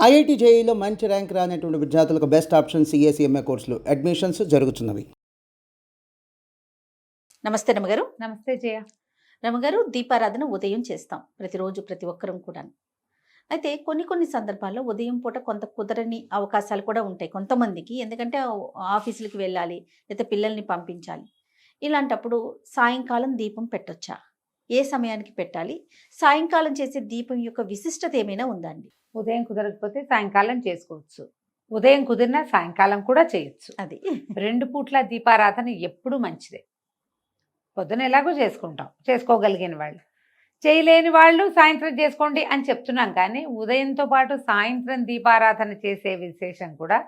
IIT జేఈలో మంచి rank రానటువంటి విద్యార్థులకు బెస్ట్ ఆప్షన్ సిఏ కోర్సులు అడ్మిషన్స్ జరుగుతున్నవి. నమస్తే రమగారు. నమస్తే జయ. రమగారు, దీపారాధన ఉదయం చేస్తాం ప్రతిరోజు, ప్రతి ఒక్కరం కూడా. అయితే కొన్ని సందర్భాల్లో ఉదయం పూట కొంత కుదరని అవకాశాలు కూడా ఉంటాయి కొంతమందికి. ఎందుకంటే ఆఫీసులకి వెళ్ళాలి, లేదా పిల్లల్ని పంపించాలి. ఇలాంటప్పుడు సాయంకాలం దీపం పెట్టొచ్చా? ఏ సమయానికి పెట్టాలి? సాయంకాలం చేసే దీపం యొక్క విశిష్టత ఏమైనా ఉందా అండి? ఉదయం కుదరకపోతే సాయంకాలం చేసుకోవచ్చు, ఉదయం కుదిరినా సాయంకాలం కూడా చేయొచ్చు. అది 2 పూట్ల దీపారాధన ఎప్పుడు మంచిదే. పొద్దున ఎలాగో చేసుకుంటాం, చేసుకోగలిగిన వాళ్ళు. చేయలేని వాళ్ళు సాయంత్రం చేసుకోండి అని చెప్తున్నాం, కానీ ఉదయంతో పాటు సాయంత్రం దీపారాధన చేసే విశేషం కూడా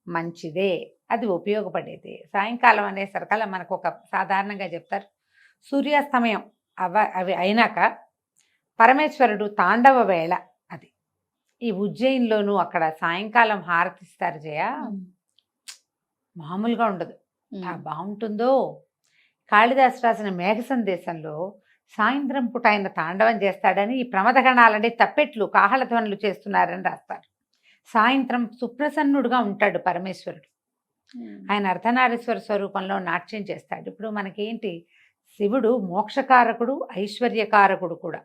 మంచిదే, అది ఉపయోగపడేది. సాయంకాలం అనేసరికల్లా మనకు ఒక సాధారణంగా చెప్తారు, సూర్యాస్తమయం అవి అయినాక పరమేశ్వరుడు తాండవ వేళ. అది ఈ ఉజ్జయిన్లోనూ అక్కడ సాయంకాలం హారతిస్తారు జయ, మామూలుగా ఉండదు. బాగుంటుందో. కాళిదాసు రాసిన మేఘ సందేశంలో సాయంత్రం పూట ఆయన తాండవం చేస్తాడని, ఈ ప్రమదగణాలని తప్పెట్లు కాహళధ్వనులు చేస్తున్నారని రాస్తారు. సాయంత్రం సుప్రసన్నుడుగా ఉంటాడు పరమేశ్వరుడు. ఆయన అర్ధనారీశ్వర స్వరూపంలో నాట్యం చేస్తాడు. ఇప్పుడు మనకేంటి, శివుడు మోక్షకారకుడు, ఐశ్వర్యకారకుడు కూడా.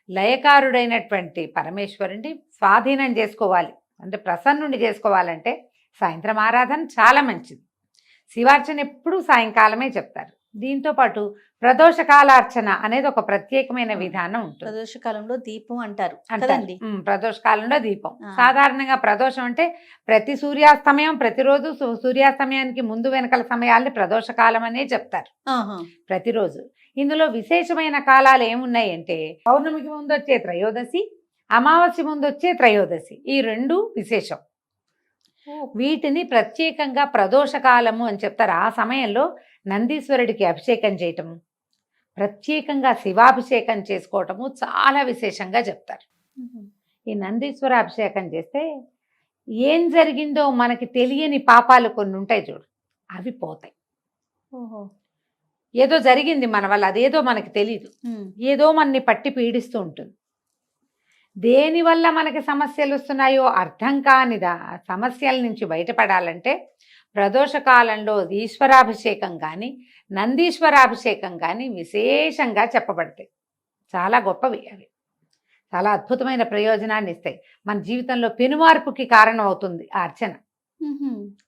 లయకారుడైనటువంటి పరమేశ్వరుని స్వాధీనం చేసుకోవాలి అంటే, ప్రసన్నుని చేసుకోవాలంటే సాయంత్రం ఆరాధన చాలా మంచిది. శివార్చన ఎప్పుడూ సాయంకాలమే చెప్తారు. దీంతో పాటు ప్రదోషకాలార్చన అనేది ఒక ప్రత్యేకమైన విధానం ఉంటుంది. ప్రదోషకాలంలో దీపం అంటారు. ప్రదోషకాలంలో దీపం. సాధారణంగా ప్రదోషం అంటే ప్రతి సూర్యాస్తమయం, ప్రతిరోజు సూర్యాస్తమయానికి ముందు వెనకల సమయాల్ని ప్రదోషకాలం అనే చెప్తారు ప్రతిరోజు. ఇందులో విశేషమైన కాలాలు ఏమున్నాయి అంటే, పౌర్ణమికి ముందు వచ్చే త్రయోదశి, అమావాస్య ముందు వచ్చే త్రయోదశి, ఈ 2 విశేషం. వీటిని ప్రత్యేకంగా ప్రదోషకాలము అని చెప్తారు. ఆ సమయంలో నందీశ్వరుడికి అభిషేకం చేయటము, ప్రత్యేకంగా శివాభిషేకం చేసుకోవటము చాలా విశేషంగా చెప్తారు. ఈ నందీశ్వర అభిషేకం చేస్తే ఏం జరిగిందో మనకి తెలియని పాపాలు కొన్ని ఉంటాయి చూడు, అవి పోతాయి. ఏదో జరిగింది మన వల్ల, అదేదో మనకి తెలీదు, ఏదో మనని పట్టి పీడిస్తూ ఉంటుంది. దేనివల్ల మనకి సమస్యలు వస్తున్నాయో అర్థం కానిదా సమస్యల నుంచి బయటపడాలంటే ప్రదోషకాలంలో ఈశ్వరాభిషేకం కానీ నందీశ్వరాభిషేకం కానీ విశేషంగా చెప్పబడతాయి. చాలా గొప్పవి అవి, చాలా అద్భుతమైన ప్రయోజనాన్ని ఇస్తాయి. మన జీవితంలో పెనుమార్పుకి కారణం అవుతుంది ఆ అర్చన.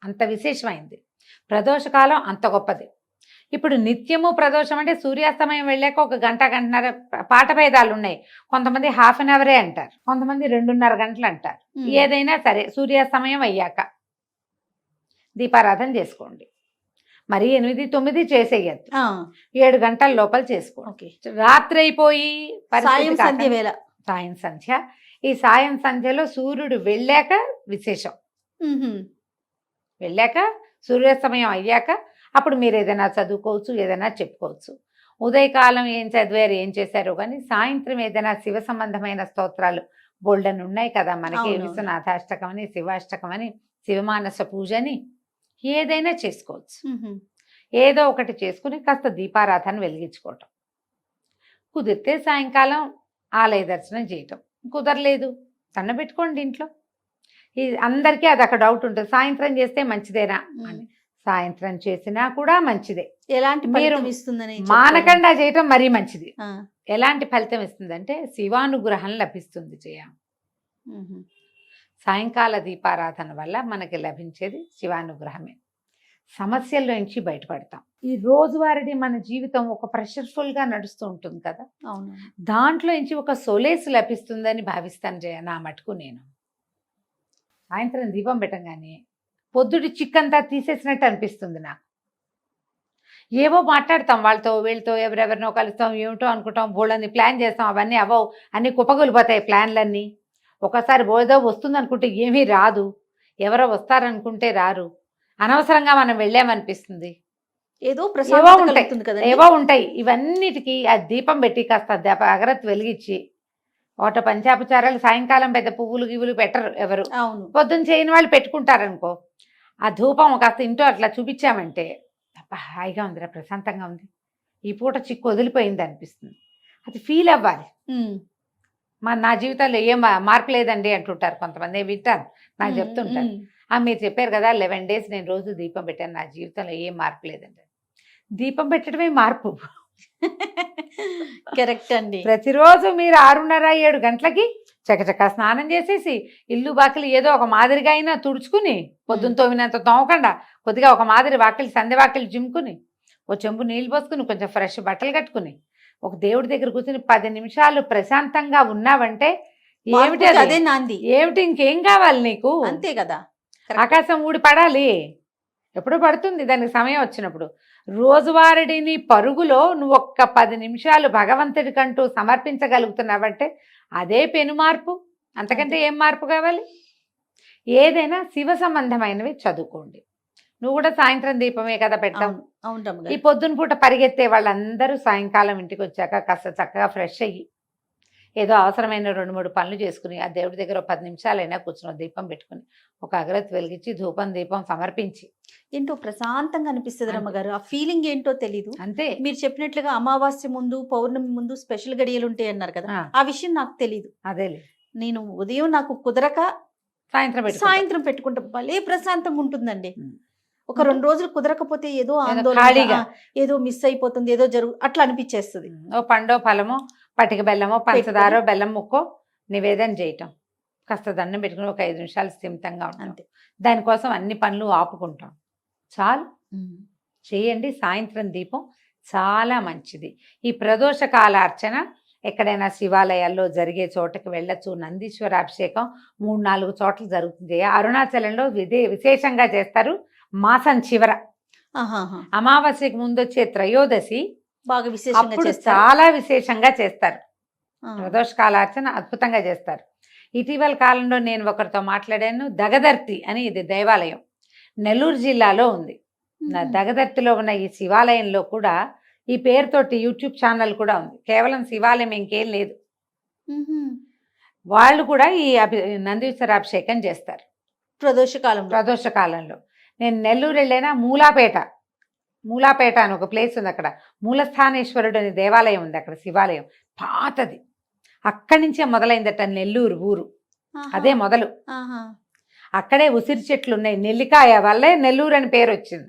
అంత విశేషమైంది ప్రదోషకాలం, అంత గొప్పది. ఇప్పుడు నిత్యము ప్రదోషం అంటే సూర్యాస్తమయం వెళ్ళాక 1 గంట, గంటన్నర పాట భేదాలు ఉన్నాయి. కొంతమంది ½ అన్ అవరే అంటారు, కొంతమంది 2.5 గంటలు అంటారు. ఏదైనా సరే సూర్యాస్తమయం అయ్యాక దీపారాధన చేసుకోండి. మరి 8, 9 చేసేయద్దు, 7 గంటల లోపల చేసుకోండి. రాత్రి అయిపోయి సాయం సంధ్య, ఈ సాయం సంధ్యలో సూర్యుడు వెళ్ళాక విశేషం. వెళ్ళాక సూర్యాస్తమయం అయ్యాక అప్పుడు మీరు ఏదైనా చదువుకోవచ్చు, ఏదైనా చెప్పుకోవచ్చు. ఉదయకాలం ఏం చదివారు, ఏం చేశారో కానీ సాయంత్రం ఏదైనా శివ సంబంధమైన స్తోత్రాలు బోల్డన్ ఉన్నాయి కదా మనకి. విశ్వనాథాష్టకం అని, శివాష్టకం అని, శివమానస పూజ అని ఏదైనా చేసుకోవచ్చు. ఏదో ఒకటి చేసుకుని కాస్త దీపారాధన వెలిగించుకోవటం. కుదిరితే సాయంకాలం ఆలయ దర్శనం చేయటం, కుదరలేదు పెట్టుకోండి ఇంట్లో. అందరికీ అది ఒక డౌట్ ఉంటుంది, సాయంత్రం చేస్తే మంచిదేనా అని. సాయంత్రం చేసినా కూడా మంచిదే. ఎలాంటి మీరు ఇస్తుందని మానకుండా చేయటం మరీ మంచిది. ఎలాంటి ఫలితం ఇస్తుందంటే శివానుగ్రహం లభిస్తుంది జయ. సాయంకాల దీపారాధన వల్ల మనకి లభించేది శివానుగ్రహమే. సమస్యల నుంచి బయటపడతాం. ఈ రోజువారీ మన జీవితం ఒక ప్రెషర్ఫుల్గా నడుస్తూ ఉంటుంది కదా, దాంట్లో నుంచి ఒక సొలేస్ లభిస్తుందని భావిస్తాను జయ. నా మటుకు నేను సాయంత్రం దీపం పెట్టగానే పొద్దుటి చిక్కంతా తీసేసినట్టు అనిపిస్తుంది నాకు. ఏవో మాట్లాడతాం వాళ్ళతో వీళ్ళతో, ఎవరెవరినో కలుస్తాం, ఏమిటో అనుకుంటాం, బోళ్ళని ప్లాన్ చేస్తాం, అవన్నీ అవ్వవు, అన్నీ కుప్పగొలిపోతాయి ప్లాన్లన్నీ. ఒకసారి ఏదో వస్తుంది అనుకుంటే ఏమీ రాదు, ఎవరో వస్తారనుకుంటే రారు, అనవసరంగా మనం వెళ్ళామనిపిస్తుంది. ఏవో ఉంటాయి. ఇవన్నిటికీ ఆ దీపం పెట్టి కాస్త అగరత్తు వెలిగించి, ఒకట పంచాపచారాలు సాయంకాలం పెద్ద పువ్వులు గివ్వులు పెట్టరు ఎవరు, పొద్దున్న చేయని వాళ్ళు పెట్టుకుంటారనుకో. ఆ ధూపం కాస్త ఇంట్లో అట్లా చూపించామంటే హాయిగా ఉందిరా, ప్రశాంతంగా ఉంది, ఈ పూట చిక్కు వదిలిపోయింది అనిపిస్తుంది. అది ఫీల్ అవ్వాలి. నా జీవితంలో ఏం మార్పు లేదండి అంటుంటారు కొంతమంది, వింటాను, నాకు చెప్తుంటారు. మీరు చెప్పారు కదా 11 days నేను రోజు దీపం పెట్టాను, నా జీవితంలో ఏం మార్పు లేదండి. దీపం పెట్టడమే మార్పు. కరెక్ట్ అండి. ప్రతిరోజు మీరు 6:30-7 గంటలకి చకచకా స్నానం చేసేసి ఇల్లు బాకిలి ఏదో ఒక మాదిరిగా అయినా తుడుచుకుని, పొద్దున్న తోమినంత తోమకుండా కొద్దిగా ఒక మాదిరి వాకిలి సంధ్య వాకిలి జిమ్ముకుని, ఓ చెంబు నీళ్ళు పోసుకుని, కొంచెం ఫ్రెష్ బట్టలు కట్టుకుని, ఒక దేవుడి దగ్గర కూర్చుని 10 నిమిషాలు ప్రశాంతంగా ఉన్నావంటే ఏమిటి మార్పుకి అది? అదే నాంది. ఏమిటి ఇంకేం కావాలి నీకు? అంతే కదా. ఆకాశం ఊడి పడాలి, ఎప్పుడు పడుతుంది దానికి సమయం వచ్చినప్పుడు. రోజువారీని పరుగులో నువ్వు ఒక్క 10 నిమిషాలు భగవంతుడికంటూ సమర్పించగలుగుతున్నావంటే అదే పెను మార్పు. అంతకంటే ఏం మార్పు కావాలి? ఏదైనా శివ సంబంధమైనవి చదువుకోండి. నువ్వు కూడా సాయంత్రం దీపమే కదా పెట్టావు. అవును ఈ రమ్మగారు. పొద్దున పూట పరిగెత్తే వాళ్ళందరూ సాయంకాలం ఇంటికి వచ్చాక కాస్త చక్కగా ఫ్రెష్ అయ్యి ఏదో అవసరమైన 2-3 పనులు చేసుకుని ఆ దేవుడి దగ్గర 10 నిమిషాలైనా కూర్చుని దీపం పెట్టుకుని ఒక అగరత్తి వెలిగించి ధూపం దీపం సమర్పించి ఏంటో ప్రశాంతంగా అనిపిస్తుంది అంతే. రమ్మగారు. ఆ ఫీలింగ్ ఏంటో తెలీదు. అంతే. మీరు చెప్పినట్లుగా అమావాస్య ముందు పౌర్ణమి ముందు స్పెషల్ గడియలు ఉంటాయి అన్నారు కదా, ఆ, ఆ విషయం నాకు తెలీదు. అదేలే నేను ఉదయం నాకు కుదరక సాయంత్రం పెట్టుకుంటా. సాయంత్రం పెట్టుకుంటా, భలే ప్రశాంతంగా ఉంటుందండి. ఉమ్. ఒక 2 రోజులు కుదరకపోతే ఏదో ఆందోళన, ఖాళీగా. ఏదో మిస్ అయిపోతుంది, ఏదో అట్లా అనిపించేస్తుంది. ఓ పండో ఫలమో పటిక బెల్లమో పంచదారో బెల్లం ముక్కో నివేదన చేయటం, కాస్త దండం పెట్టుకుని ఒక 5 నిమిషాలు స్థిమితంగా ఉంటాం. అంతే. దానికోసం అన్ని పనులు ఆపుకుంటాం. చాలు, చేయండి. సాయంత్రం దీపం చాలా మంచిది. ఈ ప్రదోష కాల అర్చన ఎక్కడైనా శివాలయాల్లో జరిగే చోటకి వెళ్ళచ్చు. నందీశ్వర అభిషేకం 3-4 చోట్ల జరుగుతుంది. అరుణాచలంలో విశేషంగా చేస్తారు. మాసం చివర ఆహాహా. అమావాస్యకు ముందు వచ్చే త్రయోదశి బాగా విశేషంగా అప్పుడు చేస్తారు. చాలా విశేషంగా చేస్తారు. ఆ. ప్రదోష కాలార్చన అద్భుతంగా చేస్తారు. ఇటీవల కాలంలో నేను ఒకరితో మాట్లాడాను. దగదర్తి అని ఇది దేవాలయం నెల్లూరు జిల్లాలో ఉంది. దగదర్తిలో ఉన్న ఈ శివాలయంలో కూడా ఈ పేరుతోటి యూట్యూబ్ ఛానల్ కూడా ఉంది. కేవలం శివాలయం ఇంకేం లేదు. వాళ్ళు కూడా ఈ నందీశ్వర అభిషేకం చేస్తారు ప్రదోష కాలంలో. ప్రదోష కాలంలో. నేను నెల్లూరు వెళ్ళైనా మూలాపేట అని ఒక ప్లేస్ ఉంది. అక్కడ మూలస్థానేశ్వరుడు అనే దేవాలయం ఉంది. అక్కడ శివాలయం పాతది. అక్కడి నుంచే మొదలైందట నెల్లూరు ఊరు. అదే మొదలు. అక్కడే ఉసిరి చెట్లు ఉన్నాయి. నెల్లికాయ వల్లే నెల్లూరు అని పేరు వచ్చింది.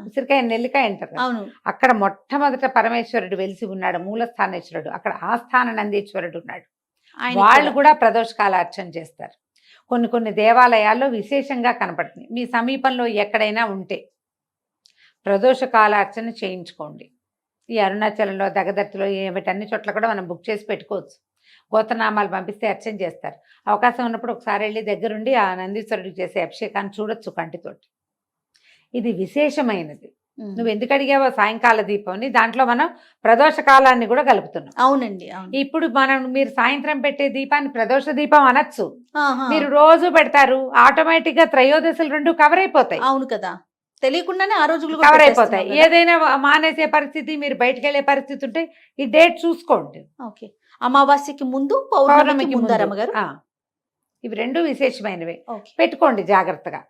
ఉసిరికాయ నెల్లికాయ అంటారు కదా. అవును. అక్కడ మొట్టమొదట పరమేశ్వరుడు వెలిసి ఉన్నాడు, మూలస్థానేశ్వరుడు. అక్కడ ఆస్థాన నందీశ్వరుడు ఉన్నాడు. వాళ్ళు కూడా ప్రదోషకాల అర్చన చేస్తారు. కొన్ని దేవాలయాల్లో విశేషంగా కనపడుతుంది. మీ సమీపంలో ఎక్కడైనా ఉంటే ప్రదోషకాల అర్చన చేయించుకోండి. ఈ అరుణాచలంలో దగదర్తిలో వీటన్ని చోట్ల కూడా మనం బుక్ చేసి పెట్టుకోవచ్చు. గోత్రనామాలు పంపిస్తే అర్చన చేస్తారు. అవకాశం ఉన్నప్పుడు ఒకసారి వెళ్ళి దగ్గరుండి ఆ నందీశ్వరుడికి చేసే అభిషేకాన్ని చూడొచ్చు కంటితోటి. ఇది విశేషమైనది. నువ్వు ఎందుకు అడిగావో సాయంకాల దీపంని, దాంట్లో మనం ప్రదోష కాలాన్ని కూడా కలుపుతున్నాం. అవునండి. ఇప్పుడు మీరు సాయంత్రం పెట్టే దీపాన్ని ప్రదోష దీపం అనొచ్చు. ఆహా. మీరు రోజు పెడతారు, ఆటోమేటిక్ గా త్రయోదశులు 2 కవర్ అయిపోతాయి. అవును కదా, తెలియకుండానే ఆ రోజులు కవర్ అయిపోతాయి. ఏదైనా మానేసే పరిస్థితి, మీరు బయటకు వెళ్ళే పరిస్థితి ఉంటే ఈ డేట్ చూసుకోండి. ఓకే. అమావాస్యకి ముందు పౌర్ణమికి ముందు రమ్మగారు. ఇవి 2 విశేషమైనవి. ఓకే. పెట్టుకోండి జాగ్రత్తగా.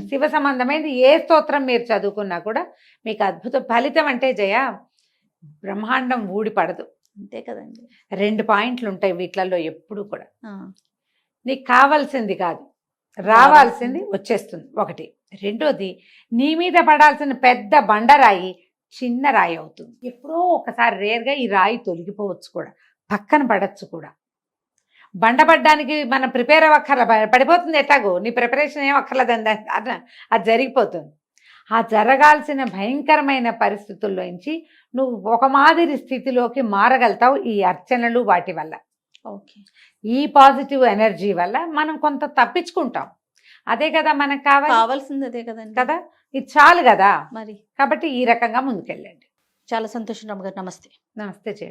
శివ సంబంధమైనది ఏ స్తోత్రం మీరు చదువుకున్నా కూడా మీకు అద్భుత ఫలితం. అంటే జయ, బ్రహ్మాండం ఊడి పడదు. అంతే కదండి. 2 పాయింట్లు ఉంటాయి వీటిలలో ఎప్పుడు కూడా. ఆ. నీకు కావాల్సింది కాదు, రావాల్సింది వచ్చేస్తుంది. 1. 2ది, నీ మీద పడాల్సిన పెద్ద బండరాయి చిన్న రాయి అవుతుంది. ఎప్పుడో ఒకసారి రేర్గా ఈ రాయి తొలగిపోవచ్చు కూడా, పక్కన పడచ్చు కూడా. బండపడ్డానికి మనం ప్రిపేర్ అవ్వక్కర్ల, పడిపోతుంది ఎట్లాగో. నీ ప్రిపరేషన్ ఏం అక్కర్లేదండి, అది జరిగిపోతుంది. ఆ జరగాల్సిన భయంకరమైన పరిస్థితుల్లోంచి నువ్వు ఒక మాదిరి స్థితిలోకి మారగలుగుతావు ఈ అర్చనలు వాటి వల్ల. ఓకే. ఈ పాజిటివ్ ఎనర్జీ వల్ల మనం కొంత తప్పించుకుంటాం. అదే కదా మనకు కావాల్సింది, అదే కదండి కదా. ఇది చాలు కదా మరి. కాబట్టి ఈ రకంగా ముందుకెళ్ళండి. చాలా సంతోషం రమ్మగారు. నమస్తే. నమస్తే.